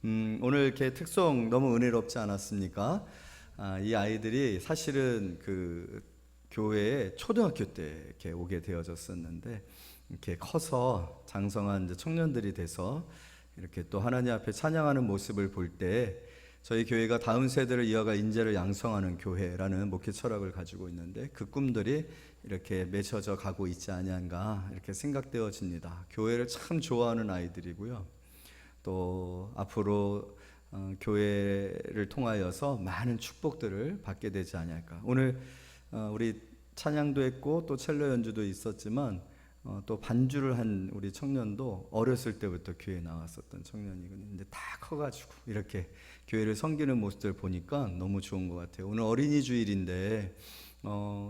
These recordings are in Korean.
오늘 이렇게 특송 너무 은혜롭지 않았습니까? 이 아이들이 사실은 그 교회에 초등학교 때 이렇게 오게 되어졌었는데 이렇게 커서 장성한 이제 청년들이 돼서 이렇게 또 하나님 앞에 찬양하는 모습을 볼 때 저희 교회가 다음 세대를 이어갈 인재를 양성하는 교회라는 목회 철학을 가지고 있는데 그 꿈들이 이렇게 맺혀져 가고 있지 아니한가 이렇게 생각되어집니다. 교회를 참 좋아하는 아이들이고요. 또 앞으로 교회를 통하여서 많은 축복들을 받게 되지 아니할까. 오늘 우리 찬양도 했고 또 첼로 연주도 있었지만 또 반주를 한 우리 청년도 어렸을 때부터 교회에 나왔었던 청년이거든요. 근데 다 커가지고 이렇게 교회를 섬기는 모습들 보니까 너무 좋은 것 같아요. 오늘 어린이 주일인데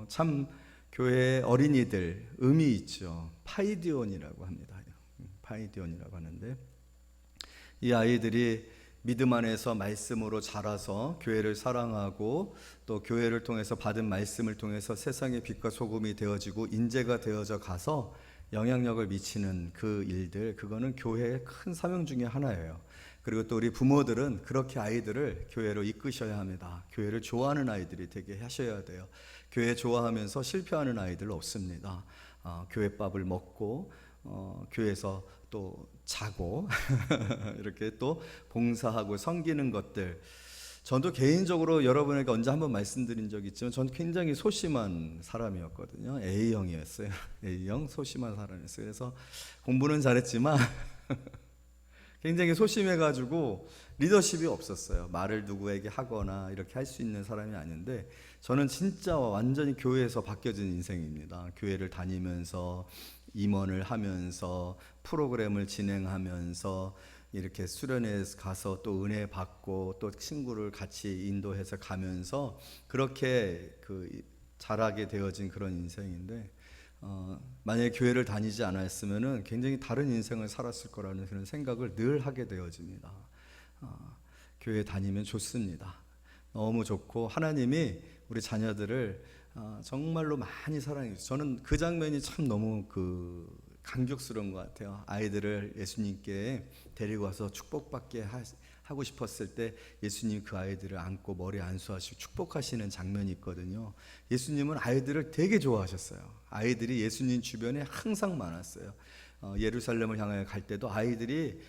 참 교회 어린이들 의미 있죠. 파이디온이라고 합니다. 파이디온이라고 하는데 이 아이들이 믿음 안에서 말씀으로 자라서 교회를 사랑하고 또 교회를 통해서 받은 말씀을 통해서 세상의 빛과 소금이 되어지고 인재가 되어져 가서 영향력을 미치는 그 일들, 그거는 교회의 큰 사명 중에 하나예요. 그리고 또 우리 부모들은 그렇게 아이들을 교회로 이끄셔야 합니다. 교회를 좋아하는 아이들이 되게 하셔야 돼요. 교회 좋아하면서 실패하는 아이들 없습니다. 교회밥을 먹고 교회에서 또 자고 이렇게 또 봉사하고 섬기는 것들, 저도 개인적으로 여러분에게 언제 한번 말씀드린 적이 있지만 저는 굉장히 소심한 사람이었거든요. A형이었어요. A형 소심한 사람이었어요. 그래서 공부는 잘했지만 굉장히 소심해가지고 리더십이 없었어요. 말을 누구에게 하거나 이렇게 할 수 있는 사람이 아닌데 저는 진짜 완전히 교회에서 바뀌어진 인생입니다. 교회를 다니면서 임원을 하면서 프로그램을 진행하면서 이렇게 수련회에 가서 또 은혜 받고 또 친구를 같이 인도해서 가면서 그렇게 자라게 되어진 그런 인생인데 만약에 교회를 다니지 않았으면은 굉장히 다른 인생을 살았을 거라는 그런 생각을 늘 하게 되어집니다. 교회 다니면 좋습니다. 너무 좋고 하나님이 우리 자녀들을 정말로 많이 사랑해 주세요. 저는 그 장면이 참 너무 감격스러운 것 같아요. 아이들을 예수님께 데리고 와서 축복받게 하고 싶었을 때 예수님 그 아이들을 안고 머리에 안수하시고 축복하시는 장면이 있거든요. 예수님은 아이들을 되게 좋아하셨어요. 아이들이 예수님 주변에 항상 많았어요. 예루살렘을 향해 갈 때도 아이들이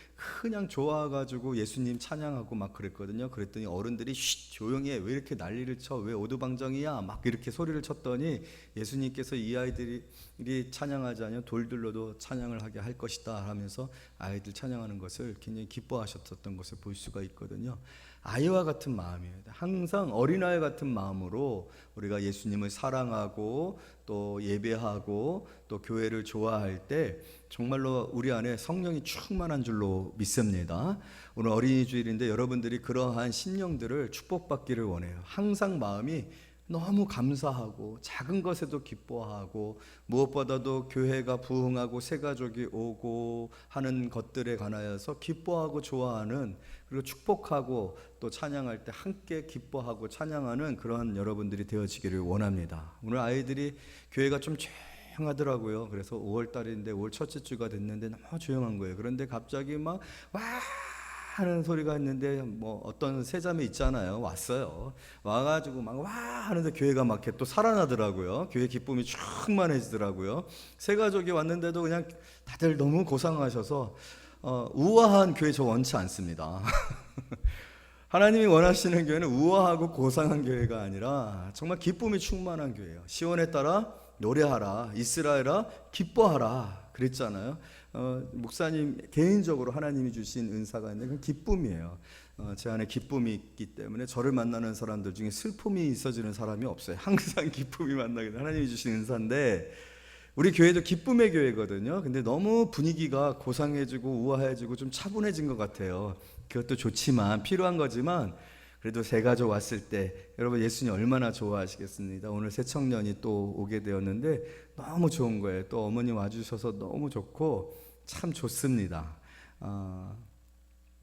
그냥 좋아가지고 예수님 찬양하고 막 그랬거든요. 그랬더니 어른들이 쉿 조용히 해, 왜 이렇게 난리를 쳐, 왜 오두방정이야 막 이렇게 소리를 쳤더니 예수님께서 이 아이들이 찬양하지 않으면 돌들로도 찬양을 하게 할 것이다 하면서 아이들 찬양하는 것을 굉장히 기뻐하셨던 것을 볼 수가 있거든요. 아이와 같은 마음이에요. 항상 어린아이 같은 마음으로 우리가 예수님을 사랑하고 또 예배하고 또 교회를 좋아할 때 정말로 우리 안에 성령이 충만한 줄로 믿습니다. 오늘 어린이 주일인데 여러분들이 그러한 심령들을 축복받기를 원해요. 항상 마음이 너무 감사하고 작은 것에도 기뻐하고 무엇보다도 교회가 부흥하고 새가족이 오고 하는 것들에 관하여서 기뻐하고 좋아하는, 그리고 축복하고 또 찬양할 때 함께 기뻐하고 찬양하는 그런 여러분들이 되어지기를 원합니다. 오늘 아이들이 교회가 좀 조용하더라고요. 그래서 5월 달인데 5월 첫째 주가 됐는데 너무 조용한 거예요. 그런데 갑자기 막 와 하는 소리가 있는데 뭐 어떤 세자매 있잖아요. 왔어요. 와가지고 막 와 하는데 교회가 막 이렇게 또 살아나더라고요. 교회 기쁨이 충만해지더라고요. 새 가족이 왔는데도 그냥 다들 너무 고상하셔서 우아한 교회 저 원치 않습니다. 하나님이 원하시는 교회는 우아하고 고상한 교회가 아니라 정말 기쁨이 충만한 교회예요. 시온에 따라 노래하라, 이스라엘아 기뻐하라 그랬잖아요. 목사님 개인적으로 하나님이 주신 은사가 있는데 그건 기쁨이에요. 제 안에 기쁨이 있기 때문에 저를 만나는 사람들 중에 슬픔이 있어지는 사람이 없어요. 항상 기쁨이 만나게 돼. 하나님이 주신 은사인데 우리 교회도 기쁨의 교회거든요. 근데 너무 분위기가 고상해지고 우아해지고 좀 차분해진 것 같아요. 그것도 좋지만 필요한 거지만 그래도 새 가족 왔을 때 여러분 예수님 얼마나 좋아하시겠습니다. 오늘 새 청년이 또 오게 되었는데 너무 좋은 거예요. 또 어머니 와주셔서 너무 좋고 참 좋습니다.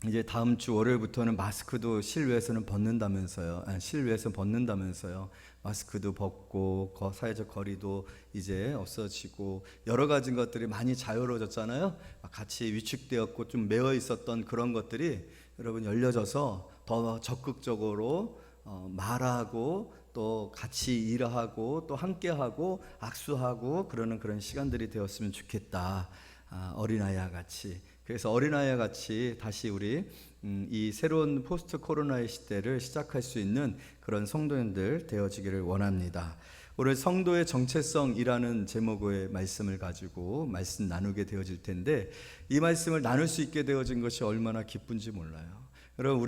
이제 다음 주 월요일부터는 마스크도 실외에서는 벗는다면서요. 실외에서 벗는다면서요. 마스크도 벗고 사회적 거리도 이제 없어지고 여러 가지 것들이 많이 자유로워졌잖아요. 같이 위축되었고 좀 매어 있었던 그런 것들이 여러분 열려져서 더 적극적으로 말하고 또 같이 일하고 또 함께하고 악수하고 그러는 그런 시간들이 되었으면 좋겠다. 어린아이와 같이. 그래서 어린아이와 같이 다시 우리 이 새로운 포스트 코로나의 시대를 시작할 수 있는 그런 성도님들 되어지기를 원합니다. 오늘 성도의 정체성이라는 제목의 말씀을 가지고 말씀 나누게 되어질 텐데, 이 말씀을 나눌 수 있게 되어진 것이 얼마나 기쁜지 몰라요. 여러분,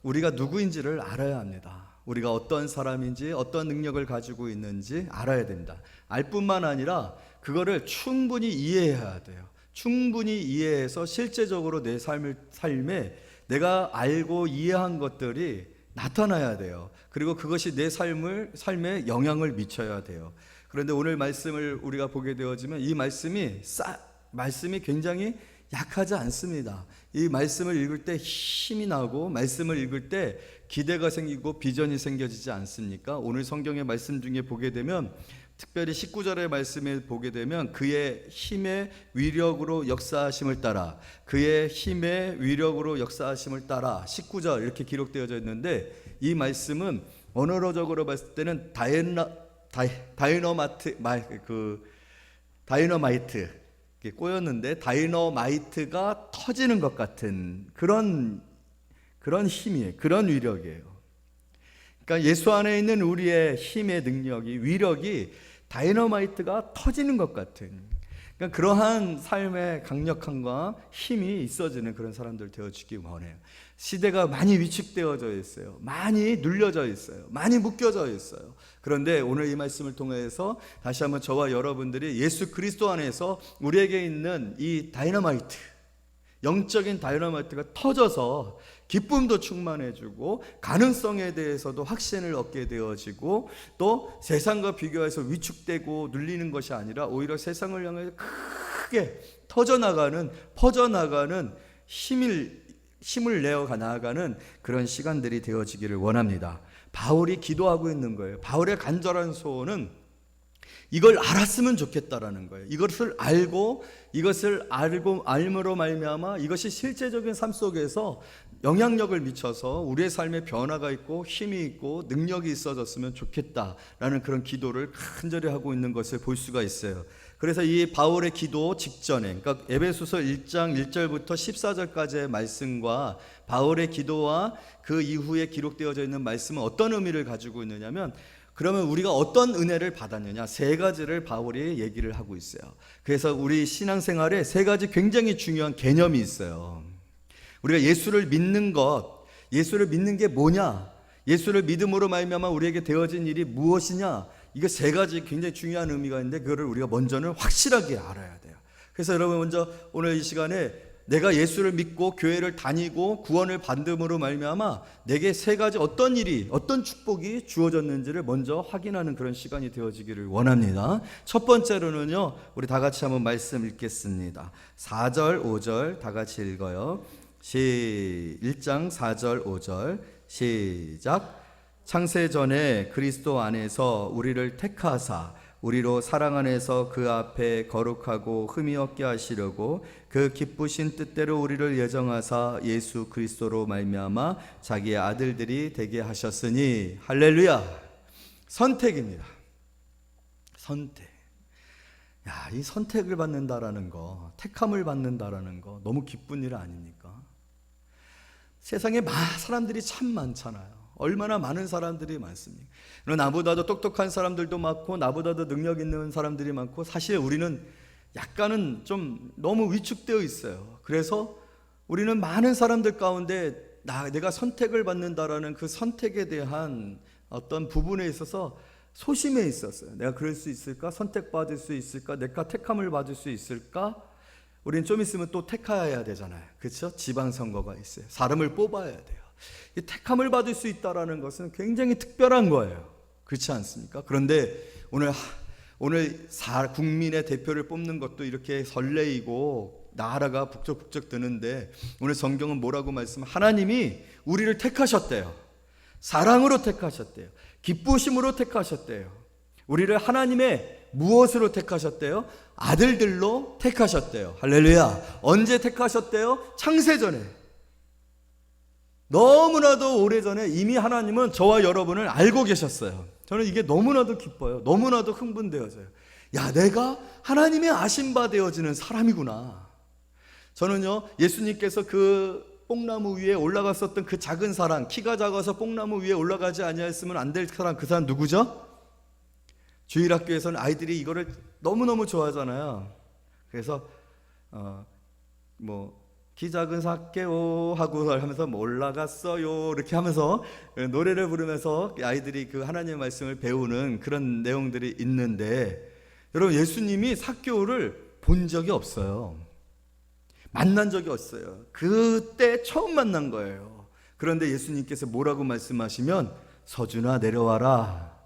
우리가 누구인지를 알아야 합니다. 우리가 어떤 사람인지 어떤 능력을 가지고 있는지 알아야 됩니다. 알 뿐만 아니라 그거를 충분히 이해해야 돼요. 충분히 이해해서 실제적으로 내 삶에 내가 알고 이해한 것들이 나타나야 돼요. 그리고 그것이 내 삶에 영향을 미쳐야 돼요. 그런데 오늘 말씀을 우리가 보게 되어지면 이 말씀이 굉장히 약하지 않습니다. 이 말씀을 읽을 때 힘이 나고 말씀을 읽을 때 기대가 생기고 비전이 생겨지지 않습니까? 오늘 성경의 말씀 중에 보게 되면 특별히 19절의 말씀에 보게 되면 그의 힘의 위력으로 역사하심을 따라, 그의 힘의 위력으로 역사하심을 따라 19절 이렇게 기록되어져 있는데, 이 말씀은 언어로적으로 봤을 때는 다이너마이트 꼬였는데 다이너마이트가 터지는 것 같은 그런 힘이에요. 그런 위력이에요. 그러니까 예수 안에 있는 우리의 힘의 능력이, 위력이 다이너마이트가 터지는 것 같은, 그러니까 그러한 삶의 강력함과 힘이 있어지는 그런 사람들 되어주기 원해요. 시대가 많이 위축되어져 있어요. 많이 눌려져 있어요. 많이 묶여져 있어요. 그런데 오늘 이 말씀을 통해서 다시 한번 저와 여러분들이 예수 그리스도 안에서 우리에게 있는 이 다이너마이트, 영적인 다이너마이트가 터져서 기쁨도 충만해지고 가능성에 대해서도 확신을 얻게 되어지고, 또 세상과 비교해서 위축되고 눌리는 것이 아니라 오히려 세상을 향해 크게 퍼져나가는 힘을 내어 나아가는 그런 시간들이 되어지기를 원합니다. 바울이 기도하고 있는 거예요. 바울의 간절한 소원은 이걸 알았으면 좋겠다라는 거예요. 이것을 알므로 말미암아 이것이 실제적인 삶 속에서 영향력을 미쳐서 우리의 삶에 변화가 있고 힘이 있고 능력이 있어졌으면 좋겠다라는 그런 기도를 간절히 하고 있는 것을 볼 수가 있어요. 그래서 이 바울의 기도 직전에, 그러니까 에베소서 1장 1절부터 14절까지의 말씀과 바울의 기도와 그 이후에 기록되어져 있는 말씀은 어떤 의미를 가지고 있느냐면, 그러면 우리가 어떤 은혜를 받았느냐, 세 가지를 바울이 얘기를 하고 있어요. 그래서 우리 신앙생활에 세 가지 굉장히 중요한 개념이 있어요. 우리가 예수를 믿는 게 뭐냐, 예수를 믿음으로 말미암아 우리에게 되어진 일이 무엇이냐, 이거 세 가지 굉장히 중요한 의미가 있는데 그거를 우리가 먼저는 확실하게 알아야 돼요. 그래서 여러분, 먼저 오늘 이 시간에 내가 예수를 믿고 교회를 다니고 구원을 받음으로 말미암아 내게 세 가지 어떤 일이, 어떤 축복이 주어졌는지를 먼저 확인하는 그런 시간이 되어지기를 원합니다. 첫 번째로는요, 우리 다 같이 한번 말씀 읽겠습니다. 4절 5절 다 같이 읽어요. 1장 4절 5절 시작. 창세전에 그리스도 안에서 우리를 택하사 우리로 사랑 안에서 그 앞에 거룩하고 흠이 없게 하시려고 그 기쁘신 뜻대로 우리를 예정하사 예수 그리스도로 말미암아 자기의 아들들이 되게 하셨으니. 할렐루야. 선택입니다. 선택. 이 선택을 받는다라는 거, 택함을 받는다라는 거 너무 기쁜 일 아닙니까? 세상에 사람들이 참 많잖아요. 얼마나 많은 사람들이 많습니까? 나보다도 똑똑한 사람들도 많고 나보다도 능력 있는 사람들이 많고, 사실 우리는 약간은 좀 너무 위축되어 있어요. 그래서 우리는 많은 사람들 가운데 내가 선택을 받는다라는 그 선택에 대한 어떤 부분에 있어서 소심해 있었어요. 내가 그럴 수 있을까? 선택받을 수 있을까? 내가 택함을 받을 수 있을까? 우리는 좀 있으면 또 택해야 되잖아요. 그렇죠? 지방선거가 있어요. 사람을 뽑아야 돼요. 이 택함을 받을 수 있다는 것은 굉장히 특별한 거예요. 그렇지 않습니까? 그런데 오늘 국민의 대표를 뽑는 것도 이렇게 설레이고 나라가 북적북적 드는데, 오늘 성경은 뭐라고 말씀하면 하나님이 우리를 택하셨대요. 사랑으로 택하셨대요. 기쁘심으로 택하셨대요. 우리를 하나님의 무엇으로 택하셨대요? 아들들로 택하셨대요. 할렐루야. 언제 택하셨대요? 창세전에. 너무나도 오래전에 이미 하나님은 저와 여러분을 알고 계셨어요. 저는 이게 너무나도 기뻐요. 너무나도 흥분되어져요. 야, 내가 하나님의 아신 바 되어지는 사람이구나. 저는요, 예수님께서 그 뽕나무 위에 올라갔었던 그 작은 사람, 키가 작아서 뽕나무 위에 올라가지 아니하였으면 안 될 사람, 그 사람 누구죠? 주일학교에서는 아이들이 이거를 너무너무 좋아하잖아요. 그래서 키 작은 삭개오 하고 하면서 올라갔어요 이렇게 하면서 노래를 부르면서 아이들이 그 하나님의 말씀을 배우는 그런 내용들이 있는데, 여러분, 예수님이 삭개오를 본 적이 없어요. 만난 적이 없어요. 그때 처음 만난 거예요. 그런데 예수님께서 뭐라고 말씀하시면, 서준아 내려와라.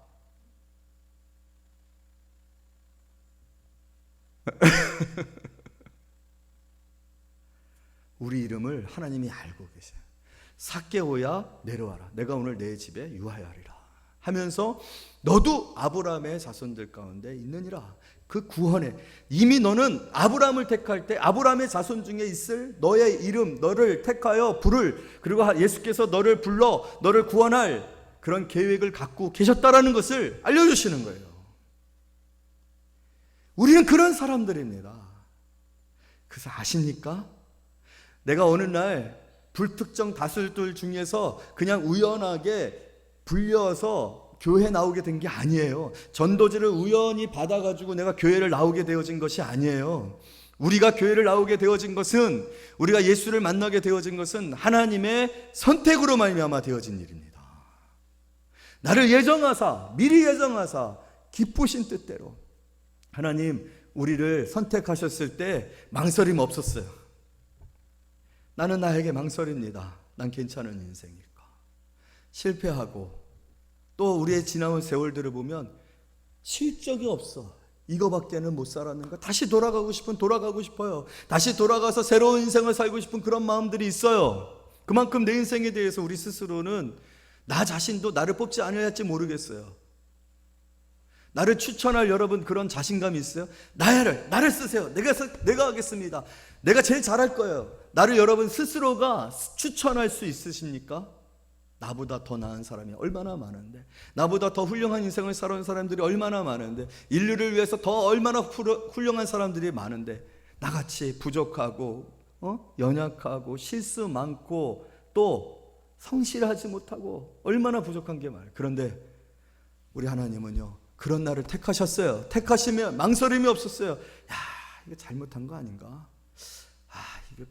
우리 이름을 하나님이 알고 계세요. 삭개오야 내려와라. 내가 오늘 내 집에 유하여하리라 하면서 너도 아브라함의 자손들 가운데 있느니라. 그 구원에 이미 너는 아브라함을 택할 때 아브라함의 자손 중에 있을 너의 이름, 너를 택하여 부를, 그리고 예수께서 너를 불러 너를 구원할 그런 계획을 갖고 계셨다라는 것을 알려주시는 거예요. 우리는 그런 사람들입니다. 그래서 아십니까? 내가 어느 날 불특정 다수들 중에서 그냥 우연하게 불려서 교회 나오게 된 게 아니에요. 전도지를 우연히 받아가지고 내가 교회를 나오게 되어진 것이 아니에요. 우리가 교회를 나오게 되어진 것은, 우리가 예수를 만나게 되어진 것은 하나님의 선택으로 말미암아 되어진 일입니다. 나를 예정하사, 미리 예정하사 기쁘신 뜻대로 하나님 우리를 선택하셨을 때 망설임 없었어요. 나는 나에게 망설입니다. 난 괜찮은 인생일까? 실패하고 또 우리의 지나온 세월들을 보면 실적이 없어. 이거밖에는 못 살았는가? 다시 돌아가고 싶어요. 다시 돌아가서 새로운 인생을 살고 싶은 그런 마음들이 있어요. 그만큼 내 인생에 대해서 우리 스스로는 나 자신도 나를 뽑지 않을지 모르겠어요. 나를 추천할 여러분 그런 자신감이 있어요? 나를 쓰세요. 내가 하겠습니다. 내가 제일 잘할 거예요. 나를 여러분 스스로가 추천할 수 있으십니까? 나보다 더 나은 사람이 얼마나 많은데, 나보다 더 훌륭한 인생을 살아온 사람들이 얼마나 많은데, 인류를 위해서 더 얼마나 훌륭한 사람들이 많은데, 나같이 부족하고 연약하고 실수 많고 또 성실하지 못하고 얼마나 부족한 게 많아요. 그런데 우리 하나님은요, 그런 나를 택하셨어요. 택하시면 망설임이 없었어요. 야, 이거 잘못한 거 아닌가? 이거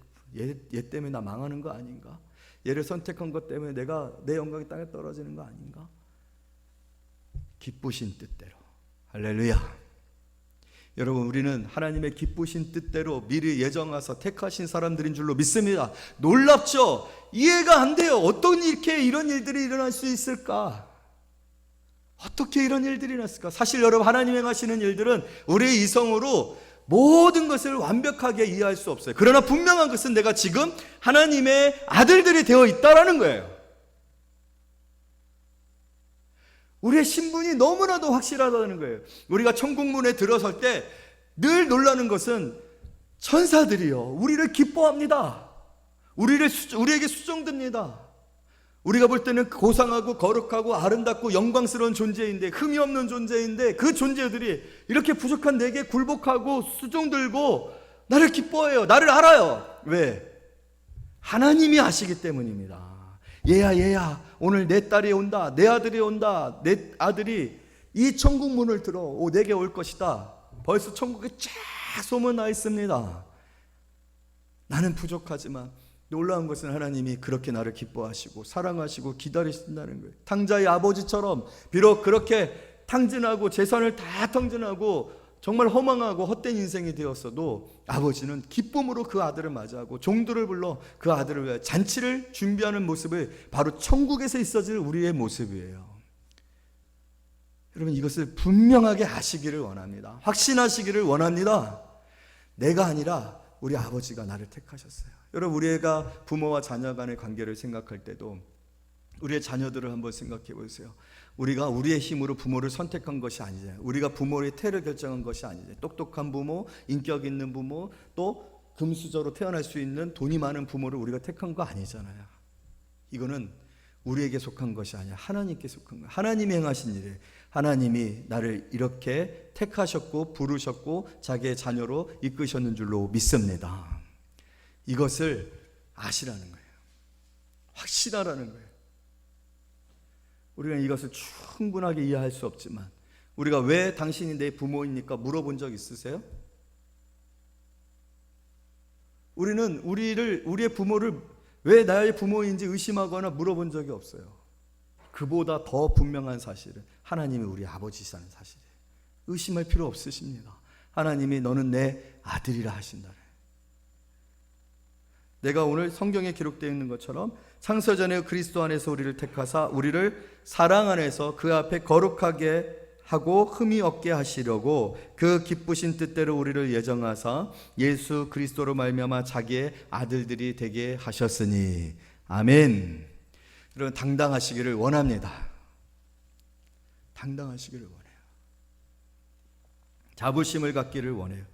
얘 때문에 나 망하는 거 아닌가? 얘를 선택한 것 때문에 내 영광이 땅에 떨어지는 거 아닌가? 기쁘신 뜻대로. 할렐루야. 여러분, 우리는 하나님의 기쁘신 뜻대로 미리 예정하사 택하신 사람들인 줄로 믿습니다. 놀랍죠? 이해가 안 돼요. 어떤 이렇게 이런 일들이 일어날 수 있을까? 어떻게 이런 일들이 났을까? 사실 여러분, 하나님 행하시는 일들은 우리의 이성으로 모든 것을 완벽하게 이해할 수 없어요. 그러나 분명한 것은 내가 지금 하나님의 아들들이 되어 있다라는 거예요. 우리의 신분이 너무나도 확실하다는 거예요. 우리가 천국문에 들어설 때 늘 놀라는 것은 천사들이요, 우리를 기뻐합니다. 우리에게 수종듭니다. 우리가 볼 때는 고상하고 거룩하고 아름답고 영광스러운 존재인데, 흠이 없는 존재인데, 그 존재들이 이렇게 부족한 내게 굴복하고 수종들고 나를 기뻐해요. 나를 알아요. 왜? 하나님이 아시기 때문입니다. 얘야 오늘 내 딸이 온다, 내 아들이 온다, 내 아들이 이 천국 문을 들어 내게 올 것이다. 벌써 천국에 쫙 소문나 있습니다. 나는 부족하지만 놀라운 것은 하나님이 그렇게 나를 기뻐하시고 사랑하시고 기다리신다는 거예요. 탕자의 아버지처럼 비록 그렇게 탕진하고 재산을 다 탕진하고 정말 허망하고 헛된 인생이 되었어도 아버지는 기쁨으로 그 아들을 맞이하고 종들을 불러 그 아들을 위해 잔치를 준비하는 모습을 바로 천국에서 있어질 우리의 모습이에요. 여러분, 이것을 분명하게 아시기를 원합니다. 확신하시기를 원합니다. 내가 아니라 우리 아버지가 나를 택하셨어요. 여러분, 우리가 부모와 자녀 간의 관계를 생각할 때도 우리의 자녀들을 한번 생각해 보세요. 우리가 우리의 힘으로 부모를 선택한 것이 아니잖아요. 우리가 부모의 태를 결정한 것이 아니잖아요. 똑똑한 부모, 인격 있는 부모, 또 금수저로 태어날 수 있는 돈이 많은 부모를 우리가 택한 거 아니잖아요. 이거는 우리에게 속한 것이 아니라 하나님께 속한 거예요. 하나님이 행하신 일이에요. 하나님이 나를 이렇게 택하셨고 부르셨고 자기의 자녀로 이끄셨는 줄로 믿습니다. 이것을 아시라는 거예요. 확신하라는 거예요. 우리가 이것을 충분하게 이해할 수 없지만, 우리가 왜 당신이 내 부모입니까? 물어본 적 있으세요? 우리는 우리의 부모를 왜 나의 부모인지 의심하거나 물어본 적이 없어요. 그보다 더 분명한 사실은 하나님이 우리 아버지시라는 사실이에요. 의심할 필요 없으십니다. 하나님이 너는 내 아들이라 하신다. 내가 오늘 성경에 기록되어 있는 것처럼 창세전에 그리스도 안에서 우리를 택하사 우리를 사랑 안에서 그 앞에 거룩하게 하고 흠이 없게 하시려고 그 기쁘신 뜻대로 우리를 예정하사 예수 그리스도로 말미암아 자기의 아들들이 되게 하셨으니. 아멘. 여러분, 당당하시기를 원합니다. 당당하시기를 원해요. 자부심을 갖기를 원해요.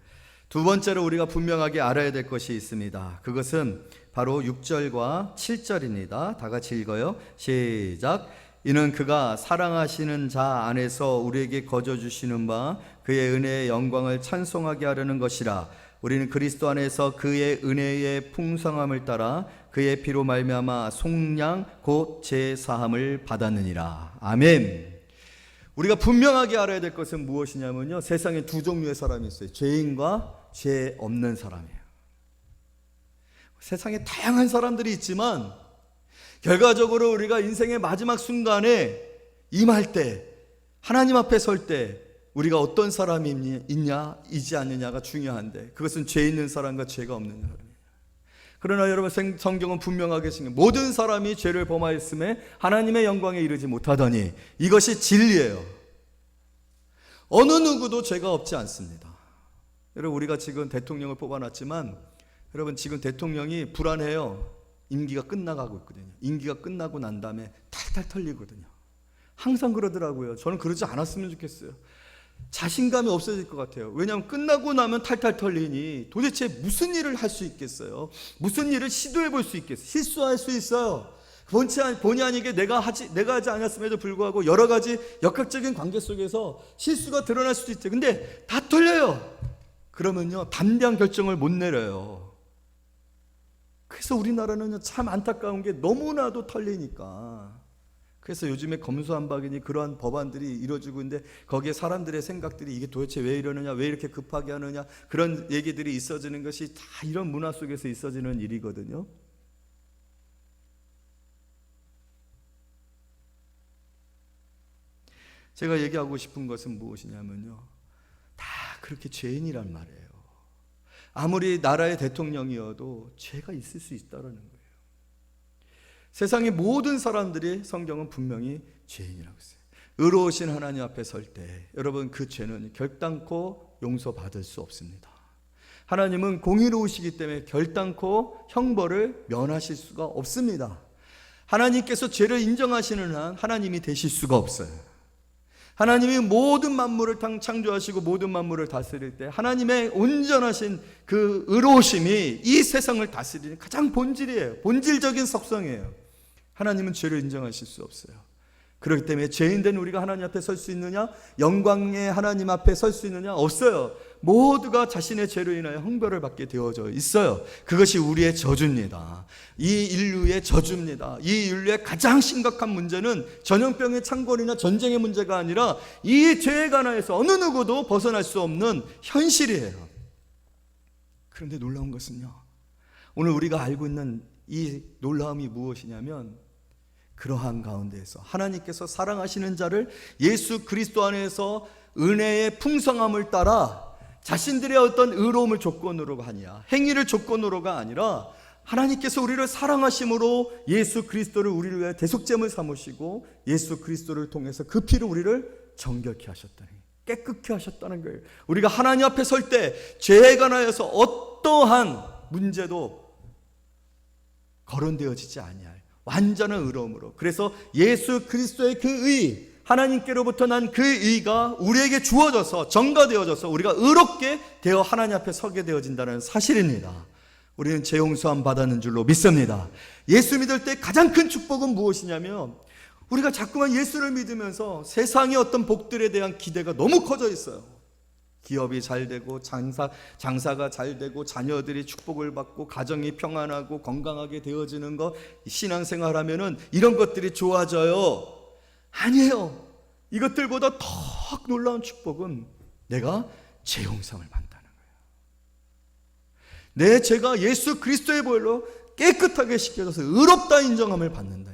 두 번째로 우리가 분명하게 알아야 될 것이 있습니다. 그것은 바로 6절과 7절입니다. 다 같이 읽어요. 시작. 이는 그가 사랑하시는 자 안에서 우리에게 거저 주시는 바 그의 은혜의 영광을 찬송하게 하려는 것이라. 우리는 그리스도 안에서 그의 은혜의 풍성함을 따라 그의 피로 말미암아 속량 곧 제사함을 받았느니라. 아멘. 우리가 분명하게 알아야 될 것은 무엇이냐면요, 세상에 두 종류의 사람이 있어요. 죄인과 죄 없는 사람이에요. 세상에 다양한 사람들이 있지만 결과적으로 우리가 인생의 마지막 순간에 임할 때, 하나님 앞에 설 때 우리가 어떤 사람이 있냐 있지 않느냐가 중요한데, 그것은 죄 있는 사람과 죄가 없는 사람이에요. 그러나 여러분, 성경은 분명하게 증거, 모든 사람이 죄를 범하였음에 하나님의 영광에 이르지 못하더니, 이것이 진리예요. 어느 누구도 죄가 없지 않습니다. 여러분, 우리가 지금 대통령을 뽑아놨지만 여러분, 지금 대통령이 불안해요. 임기가 끝나가고 있거든요. 임기가 끝나고 난 다음에 탈탈 털리거든요. 항상 그러더라고요. 저는 그러지 않았으면 좋겠어요. 자신감이 없어질 것 같아요. 왜냐하면 끝나고 나면 탈탈 털리니 도대체 무슨 일을 할 수 있겠어요? 무슨 일을 시도해 볼 수 있겠어요? 실수할 수 있어요. 본의 아니게 내가 하지 않았음에도 불구하고 여러 가지 역학적인 관계 속에서 실수가 드러날 수도 있죠. 근데 다 털려요. 그러면요, 담대한 결정을 못 내려요. 그래서 우리나라는 참 안타까운 게 너무나도 털리니까. 그래서 요즘에 검수완박이니 그러한 법안들이 이루어지고 있는데, 거기에 사람들의 생각들이 이게 도대체 왜 이러느냐, 왜 이렇게 급하게 하느냐, 그런 얘기들이 있어지는 것이 다 이런 문화 속에서 있어지는 일이거든요. 제가 얘기하고 싶은 것은 무엇이냐면요, 다 그렇게 죄인이란 말이에요. 아무리 나라의 대통령이어도 죄가 있을 수 있다는 거예요. 세상의 모든 사람들이 성경은 분명히 죄인이라고 했어요. 의로우신 하나님 앞에 설 때 여러분, 그 죄는 결단코 용서받을 수 없습니다. 하나님은 공의로우시기 때문에 결단코 형벌을 면하실 수가 없습니다. 하나님께서 죄를 인정하시는 한 하나님이 되실 수가 없어요. 하나님이 모든 만물을 창조하시고 모든 만물을 다스릴 때 하나님의 온전하신 그 의로우심이 이 세상을 다스리는 가장 본질이에요. 본질적인 속성이에요. 하나님은 죄를 인정하실 수 없어요. 그렇기 때문에 죄인된 우리가 하나님 앞에 설 수 있느냐? 영광의 하나님 앞에 설 수 있느냐? 없어요. 모두가 자신의 죄로 인하여 형벌을 받게 되어져 있어요. 그것이 우리의 저주입니다. 이 인류의 저주입니다. 이 인류의 가장 심각한 문제는 전염병의 창궐이나 전쟁의 문제가 아니라 이 죄에 관하여서 어느 누구도 벗어날 수 없는 현실이에요. 그런데 놀라운 것은요, 오늘 우리가 알고 있는 이 놀라움이 무엇이냐면, 그러한 가운데에서 하나님께서 사랑하시는 자를 예수 그리스도 안에서 은혜의 풍성함을 따라 자신들의 어떤 의로움을 조건으로가 아니라, 행위를 조건으로가 아니라 하나님께서 우리를 사랑하심으로 예수 그리스도를 우리를 위해 대속제물 삼으시고 예수 그리스도를 통해서 그 피로 우리를 정결케 하셨다는 거예요. 깨끗게 하셨다는 거예요. 우리가 하나님 앞에 설 때 죄에 관하여서 어떠한 문제도 거론되어지지 아니할 완전한 의로움으로, 그래서 예수 그리스도의 그 의, 하나님께로부터 난 그 의가 우리에게 주어져서, 전가되어져서 우리가 의롭게 되어 하나님 앞에 서게 되어진다는 사실입니다. 우리는 재용서함 받았는 줄로 믿습니다. 예수 믿을 때 가장 큰 축복은 무엇이냐면 우리가 자꾸만 예수를 믿으면서 세상의 어떤 복들에 대한 기대가 너무 커져 있어요. 기업이 잘 되고 장사가 잘 되고 자녀들이 축복을 받고 가정이 평안하고 건강하게 되어지는 것, 신앙생활하면은 이런 것들이 좋아져요. 아니에요. 이것들보다 더 놀라운 축복은 내가 재용상을 받는다는 거예요. 내 죄가 예수 그리스도의 보혈로 깨끗하게 씻겨져서 의롭다 인정함을 받는다.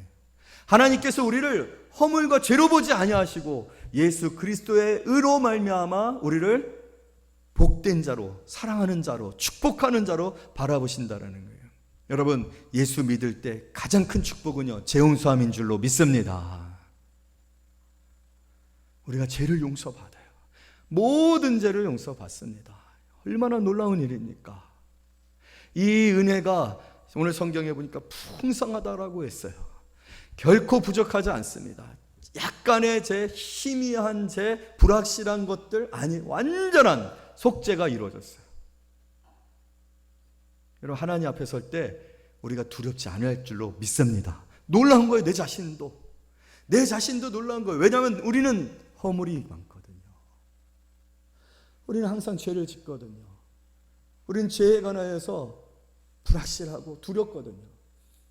하나님께서 우리를 허물과 죄로 보지 아니하시고 예수 그리스도의 의로 말미암아 우리를 복된 자로, 사랑하는 자로, 축복하는 자로 바라보신다라는 거예요. 여러분, 예수 믿을 때 가장 큰 축복은요, 재용서함인 줄로 믿습니다. 우리가 죄를 용서받아요. 모든 죄를 용서받습니다. 얼마나 놀라운 일입니까? 이 은혜가 오늘 성경에 보니까 풍성하다라고 했어요. 결코 부족하지 않습니다. 약간의 죄, 희미한 죄, 불확실한 것들, 아니 완전한 속죄가 이루어졌어요. 여러분, 하나님 앞에 설 때 우리가 두렵지 않을 줄로 믿습니다. 놀라운 거예요. 내 자신도 놀라운 거예요. 왜냐하면 우리는 허물이 많거든요. 우리는 항상 죄를 짓거든요. 우리는 죄에 관하여서 불확실하고 두렵거든요.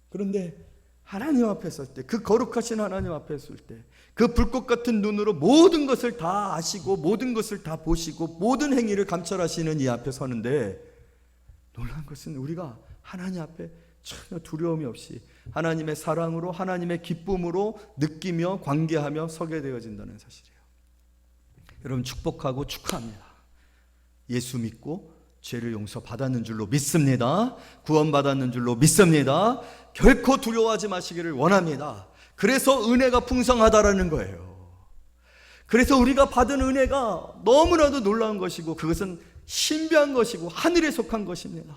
그런데 하나님 앞에 설 때, 그 거룩하신 하나님 앞에 설 때, 그 불꽃 같은 눈으로 모든 것을 다 아시고 모든 것을 다 보시고 모든 행위를 감찰하시는 이 앞에 서는데, 놀라운 것은 우리가 하나님 앞에 전혀 두려움이 없이 하나님의 사랑으로, 하나님의 기쁨으로 느끼며 관계하며 서게 되어진다는 사실이에요. 여러분, 축복하고 축하합니다. 예수 믿고 죄를 용서받았는 줄로 믿습니다. 구원받았는 줄로 믿습니다. 결코 두려워하지 마시기를 원합니다. 그래서 은혜가 풍성하다라는 거예요. 그래서 우리가 받은 은혜가 너무나도 놀라운 것이고 그것은 신비한 것이고 하늘에 속한 것입니다.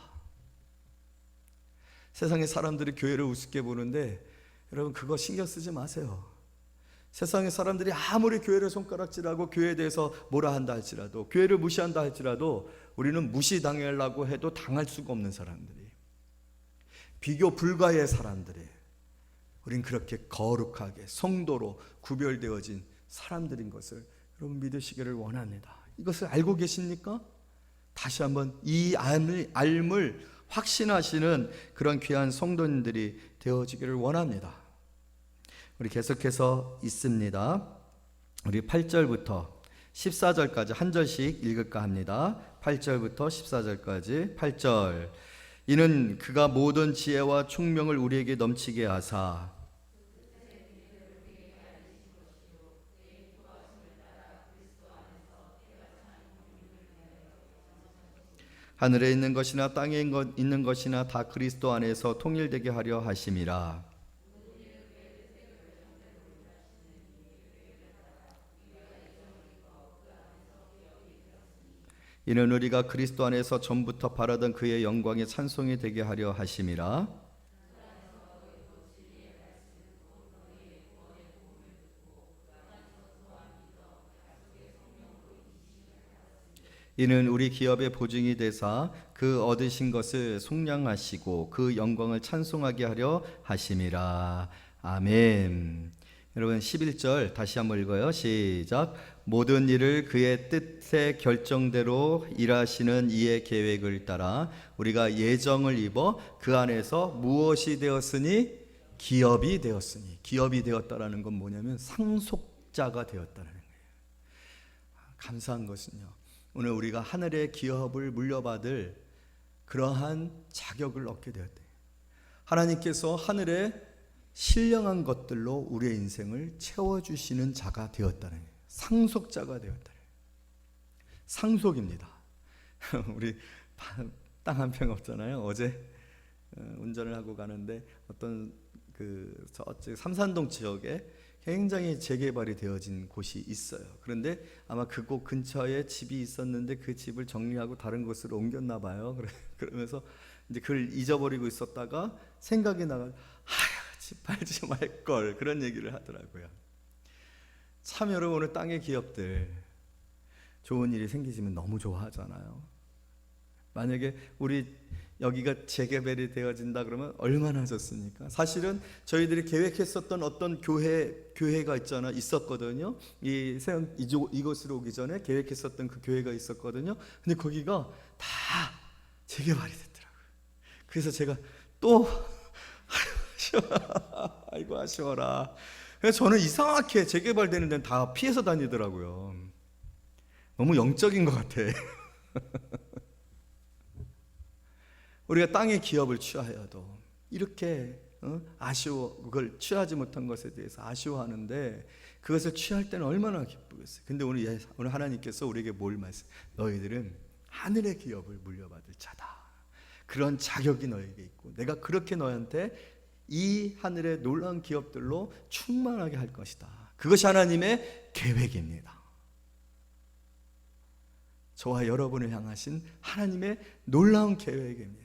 세상의 사람들이 교회를 우습게 보는데 여러분, 그거 신경 쓰지 마세요. 세상의 사람들이 아무리 교회를 손가락질하고 교회에 대해서 뭐라 한다 할지라도, 교회를 무시한다 할지라도 우리는 무시당하려고 해도 당할 수가 없는 사람들이, 비교 불가의 사람들이, 우린 그렇게 거룩하게 성도로 구별되어진 사람들인 것을 여러분 믿으시기를 원합니다. 이것을 알고 계십니까? 다시 한번 이 알물 확신하시는 그런 귀한 성도님들이 되어지기를 원합니다. 우리 계속해서 있습니다. 우리 8절부터 14절까지 한 절씩 읽을까 합니다. 8절부터 14절까지. 8절. 이는 그가 모든 지혜와 총명을 우리에게 넘치게 하사 하늘에 있는 것이나 땅에 있는 것이나 다 그리스도 안에서 통일되게 하려 하심이라. 이는 우리가 그리스도 안에서 전부터 바라던 그의 영광의 찬송이 되게 하려 하심이라. 이는 우리 기업의 보증이 되사 그 얻으신 것을 속량하시고 그 영광을 찬송하게 하려 하심이라. 아멘. 여러분, 11절 다시 한번 읽어요. 시작. 모든 일을 그의 뜻의 결정대로 일하시는 이의 계획을 따라 우리가 예정을 입어 그 안에서 무엇이 되었으니? 기업이 되었으니. 기업이 되었다라는 건 뭐냐면 상속자가 되었다는 거예요. 감사한 것은요, 오늘 우리가 하늘의 기업을 물려받을 그러한 자격을 얻게 되었대요. 하나님께서 하늘에 신령한 것들로 우리의 인생을 채워주시는 자가 되었다는 거예요. 상속자가 되었다. 상속입니다. 우리 땅 한 평 없잖아요. 어제 운전을 하고 가는데 어떤 저쪽 삼산동 지역에 굉장히 재개발이 되어진 곳이 있어요. 그런데 아마 그곳 근처에 집이 있었는데 그 집을 정리하고 다른 곳으로 옮겼나 봐요. 그러면서 이제 그걸 잊어버리고 있었다가 생각이 나가, 집 팔지 말 걸, 그런 얘기를 하더라고요. 참 여러분, 오늘 땅의 기업들 좋은 일이 생기시면 너무 좋아하잖아요. 만약에 우리 여기가 재개발이 되어진다 그러면 얼마나 좋습니까? 사실은 저희들이 계획했었던 어떤 교회가 있었거든요. 이곳으로 오기 전에 계획했었던 그 교회가 있었거든요. 근데 거기가 다 재개발이 됐더라고요. 그래서 제가 또 아이고 아쉬워라. 그래서 저는 이상하게 재개발되는 데는 다 피해서 다니더라고요. 너무 영적인 것 같아. 우리가 땅의 기업을 취하여도 이렇게 그걸 취하지 못한 것에 대해서 아쉬워하는데, 그것을 취할 때는 얼마나 기쁘겠어요. 근데 오늘 하나님께서 우리에게 뭘 말씀? 너희들은 하늘의 기업을 물려받을 자다. 그런 자격이 너에게 있고, 내가 그렇게 너한테 이 하늘의 놀라운 기업들로 충만하게 할 것이다. 그것이 하나님의 계획입니다. 저와 여러분을 향하신 하나님의 놀라운 계획입니다.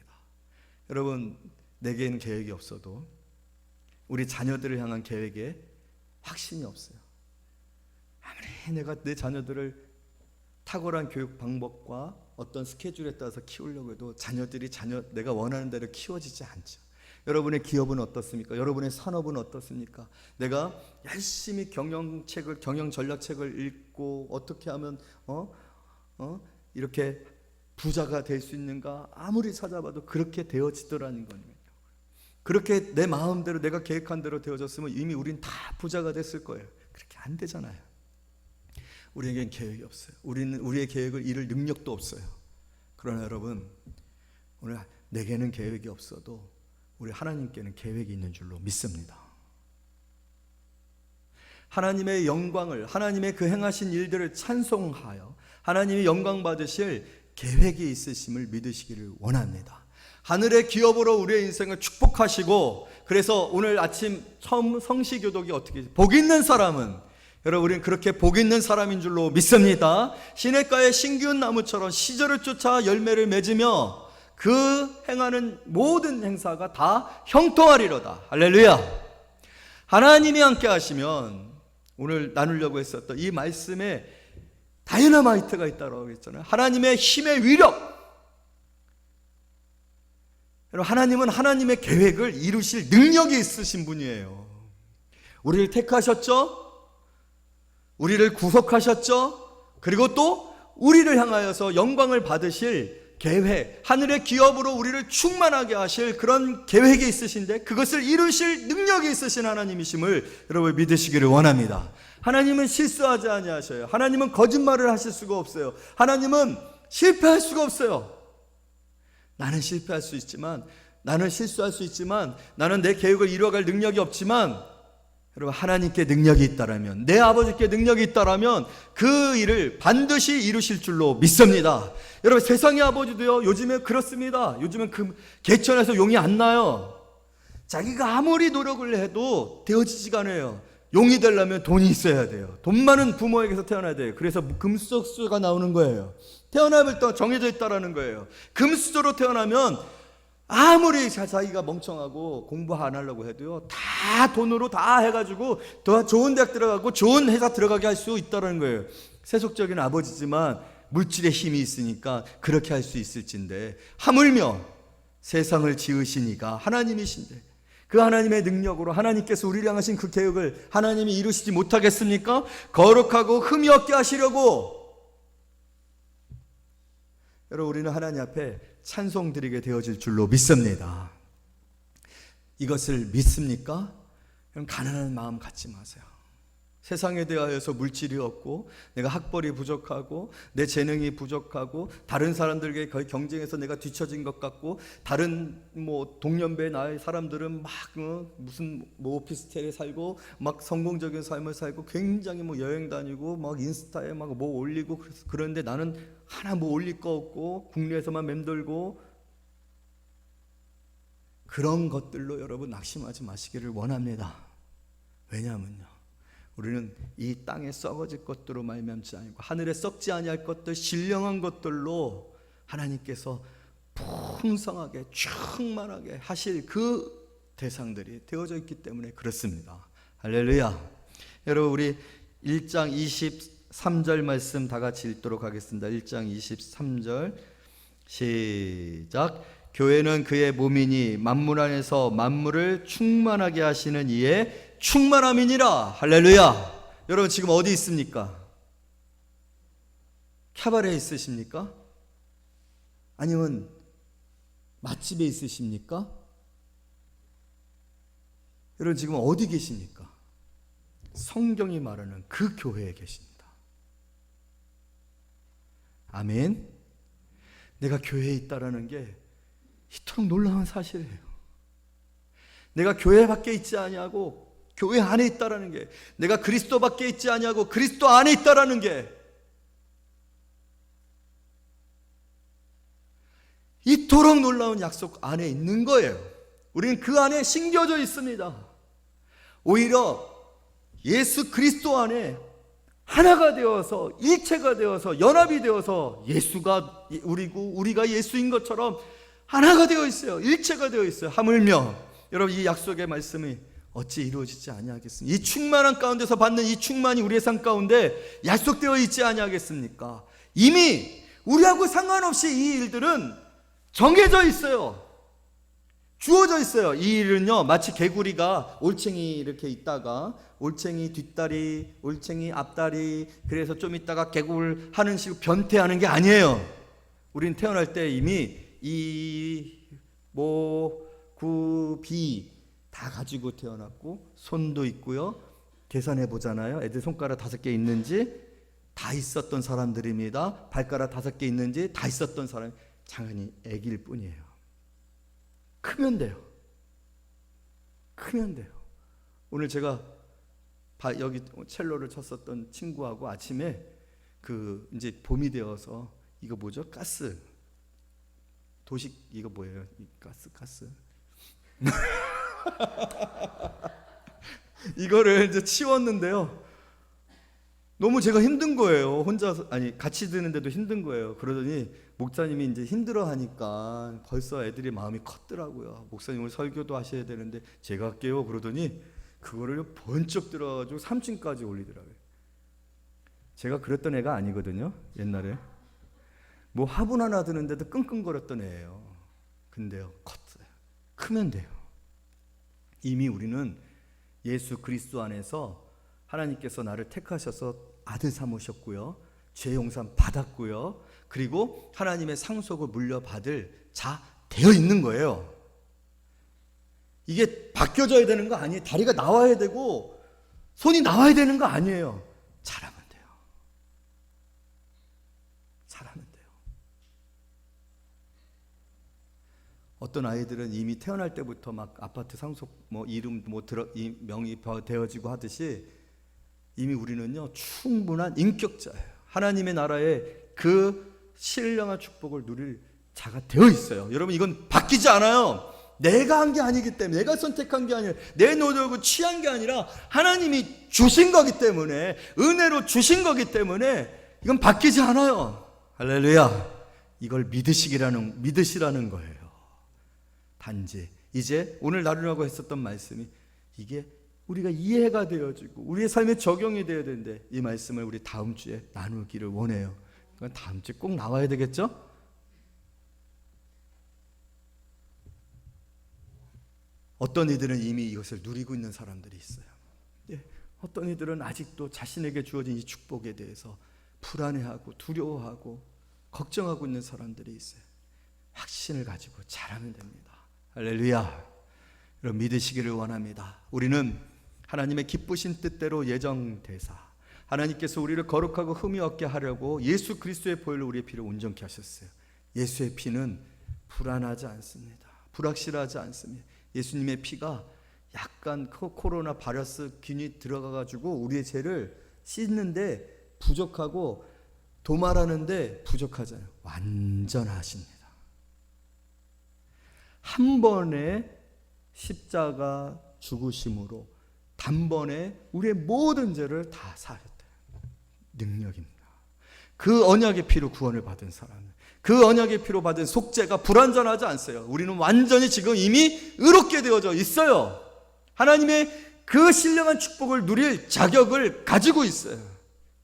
여러분, 내게는 계획이 없어도 우리 자녀들을 향한 계획에 확신이 없어요. 아무리 내가 내 자녀들을 탁월한 교육 방법과 어떤 스케줄에 따라서 키우려고 해도 자녀들이 내가 원하는 대로 키워지지 않죠. 여러분의 기업은 어떻습니까? 여러분의 산업은 어떻습니까? 내가 열심히 경영 전략책을 읽고 어떻게 하면 이렇게 부자가 될 수 있는가 아무리 찾아봐도 그렇게 되어지더라는 거예요. 그렇게 내 마음대로 내가 계획한 대로 되어졌으면 이미 우린 다 부자가 됐을 거예요. 그렇게 안 되잖아요. 우리에겐 계획이 없어요. 우리는 우리의 계획을 이룰 능력도 없어요. 그러나 여러분, 오늘 내게는 계획이 없어도 우리 하나님께는 계획이 있는 줄로 믿습니다. 하나님의 영광을, 하나님의 그 행하신 일들을 찬송하여 하나님이 영광 받으실 계획이 있으심을 믿으시기를 원합니다. 하늘의 기업으로 우리의 인생을 축복하시고, 그래서 오늘 아침 처음 성시교독이 어떻게 복 있는 사람은, 여러분 우리는 그렇게 복 있는 사람인 줄로 믿습니다. 시냇가의 신기운 나무처럼 시절을 쫓아 열매를 맺으며 그 행하는 모든 행사가 다 형통하리로다. 할렐루야. 하나님이 함께 하시면, 오늘 나누려고 했었던 이 말씀에 다이너마이트가 있다고 했잖아요. 하나님의 힘의 위력. 여러분, 하나님은 하나님의 계획을 이루실 능력이 있으신 분이에요. 우리를 택하셨죠? 우리를 구속하셨죠? 그리고 또 우리를 향하여서 영광을 받으실 계획, 하늘의 기업으로 우리를 충만하게 하실 그런 계획이 있으신데, 그것을 이루실 능력이 있으신 하나님이심을 여러분 믿으시기를 원합니다. 하나님은 실수하지 아니하셔요. 하나님은 거짓말을 하실 수가 없어요. 하나님은 실패할 수가 없어요. 나는 실패할 수 있지만, 나는 실수할 수 있지만, 나는 내 계획을 이루어갈 능력이 없지만, 여러분 하나님께 능력이 있다라면, 내 아버지께 능력이 있다라면 그 일을 반드시 이루실 줄로 믿습니다. 여러분, 세상의 아버지도요, 요즘에 그렇습니다. 요즘은 그 개천에서 용이 안 나요. 자기가 아무리 노력을 해도 되어지지가 않아요. 용이 되려면 돈이 있어야 돼요. 돈 많은 부모에게서 태어나야 돼요. 그래서 금수저가 나오는 거예요. 태어남을 또 정해져 있다라는 거예요. 금수저로 태어나면 아무리 자기가 멍청하고 공부 안 하려고 해도요, 다 돈으로 다 해가지고 더 좋은 대학 들어가고 좋은 회사 들어가게 할 수 있다는 거예요. 세속적인 아버지지만 물질의 힘이 있으니까 그렇게 할 수 있을진데, 하물며 세상을 지으시니까 하나님이신데, 그 하나님의 능력으로 하나님께서 우리를 향하신 그 계획을 하나님이 이루시지 못하겠습니까? 거룩하고 흠이 없게 하시려고, 여러분 우리는 하나님 앞에 찬송드리게 되어질 줄로 믿습니다. 이것을 믿습니까? 그럼 가난한 마음 갖지 마세요. 세상에 대하여서 물질이 없고, 내가 학벌이 부족하고, 내 재능이 부족하고, 다른 사람들에게 거의 경쟁해서 내가 뒤처진 것 같고, 다른 동년배 나이 사람들은 막 무슨 오피스텔에 살고 막 성공적인 삶을 살고 굉장히 여행 다니고 막 인스타에 막 올리고, 그런데 나는 하나 올릴 거 없고 국내에서만 맴돌고, 그런 것들로 여러분 낙심하지 마시기를 원합니다. 왜냐하면요, 우리는 이 땅에 썩어질 것들로 말미암지 아니고 하늘에 썩지 아니할 것들, 신령한 것들로 하나님께서 풍성하게 충만하게 하실 그 대상들이 되어져 있기 때문에 그렇습니다. 할렐루야. 여러분 우리 1장 23절 말씀 다 같이 읽도록 하겠습니다. 1장 23절 시작. 교회는 그의 몸이니 만물 안에서 만물을 충만하게 하시는 이의 충만함이니라. 할렐루야. 여러분 지금 어디 있습니까? 캬바레에 있으십니까? 아니면 맛집에 있으십니까? 여러분 지금 어디 계십니까? 성경이 말하는 그 교회에 계십니다. 아멘. 내가 교회에 있다라는 게 이토록 놀라운 사실이에요. 내가 교회 밖에 있지 아니하고 교회 안에 있다라는 게, 내가 그리스도 밖에 있지 아니하고 그리스도 안에 있다라는 게 이토록 놀라운 약속 안에 있는 거예요. 우리는 그 안에 심겨져 있습니다. 오히려 예수 그리스도 안에 하나가 되어서, 일체가 되어서, 연합이 되어서 예수가 우리고 우리가 예수인 것처럼 하나가 되어 있어요. 일체가 되어 있어요. 하물며 여러분 이 약속의 말씀이 어찌 이루어지지 아니하겠습니까? 이 충만한 가운데서 받는 이 충만이 우리의 삶 가운데 약속되어 있지 아니하겠습니까? 이미 우리하고 상관없이 이 일들은 정해져 있어요. 주어져 있어요. 이 일은요, 마치 개구리가 올챙이 이렇게 있다가 올챙이 뒷다리, 올챙이 앞다리, 그래서 좀 있다가 개굴 하는 식으로 변태하는 게 아니에요. 우린 태어날 때 이미 이, 모, 구, 비 다 가지고 태어났고, 손도 있고요. 계산해 보잖아요. 애들 손가락 5개 있는지 다 있었던 사람들입니다. 발가락 5개 있는지 다 있었던 사람, 장한이 애기일 뿐이에요. 크면 돼요. 크면 돼요. 오늘 제가 여기 첼로를 쳤었던 친구하고 아침에 이제 봄이 되어서 이거 뭐죠? 가스. 도식 이거 뭐예요? 가스. 이거를 이제 치웠는데요. 너무 제가 힘든 거예요. 혼자서, 아니 같이 드는데도 힘든 거예요. 그러더니 목사님이 이제 힘들어 하니까 벌써 애들이 마음이 컸더라고요. 목사님 오늘 설교도 하셔야 되는데 제가 할게요. 그러더니 그거를 번쩍 들어가지고 3층까지 올리더라고요. 제가 그랬던 애가 아니거든요. 옛날에 뭐 화분 하나 드는데도 끙끙거렸던 애예요. 근데요, 컸어요. 크면 돼요. 이미 우리는 예수 그리스도 안에서 하나님께서 나를 택하셔서 아들 삼으셨고요, 죄 용서 받았고요, 그리고 하나님의 상속을 물려받을 자 되어 있는 거예요. 이게 바뀌어져야 되는 거 아니에요. 다리가 나와야 되고 손이 나와야 되는 거 아니에요. 잘하면 돼요. 잘하면 돼요. 어떤 아이들은 이미 태어날 때부터 막 아파트 상속 이름 명의 되어지고 하듯이 이미 우리는요 충분한 인격자예요. 하나님의 나라의 그 신령한 축복을 누릴 자가 되어 있어요. 여러분 이건 바뀌지 않아요. 내가 한 게 아니기 때문에, 내가 선택한 게 아니라, 내 노력을 취한 게 아니라 하나님이 주신 거기 때문에, 은혜로 주신 거기 때문에 이건 바뀌지 않아요. 할렐루야. 이걸 믿으시라는 거예요. 단지 이제 오늘 나누려고 했었던 말씀이 이게 우리가 이해가 되어지고 우리의 삶에 적용이 되어야 되는데, 이 말씀을 우리 다음 주에 나누기를 원해요. 그러니까 다음 주에 꼭 나와야 되겠죠? 어떤 이들은 이미 이것을 누리고 있는 사람들이 있어요. 어떤 이들은 아직도 자신에게 주어진 이 축복에 대해서 불안해하고 두려워하고 걱정하고 있는 사람들이 있어요. 확신을 가지고 잘하면 됩니다. 할렐루야. 여러분 믿으시기를 원합니다. 우리는 하나님의 기쁘신 뜻대로 예정되사 하나님께서 우리를 거룩하고 흠이 없게 하려고 예수 그리스도의 보혈로 우리의 피를 온전케 하셨어요. 예수의 피는 불안하지 않습니다. 불확실하지 않습니다. 예수님의 피가 약간 코로나 바이러스 균이 들어가가지고 우리의 죄를 씻는데 부족하고 도말하는데 부족하잖아요. 완전하십니다. 한 번의 십자가 죽으심으로 단번에 우리의 모든 죄를 다 사하셨다. 능력입니다. 그 언약의 피로 구원을 받은 사람, 그 언약의 피로 받은 속죄가 불완전하지 않어요. 우리는 완전히 지금 이미 의롭게 되어져 있어요. 하나님의 그 신령한 축복을 누릴 자격을 가지고 있어요.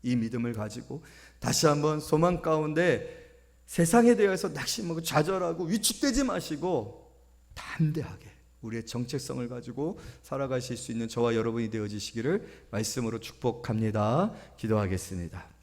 이 믿음을 가지고 다시 한번 소망 가운데 세상에 대해서 낙심하고 좌절하고 위축되지 마시고 담대하게 우리의 정체성을 가지고 살아가실 수 있는 저와 여러분이 되어지시기를 말씀으로 축복합니다. 기도하겠습니다.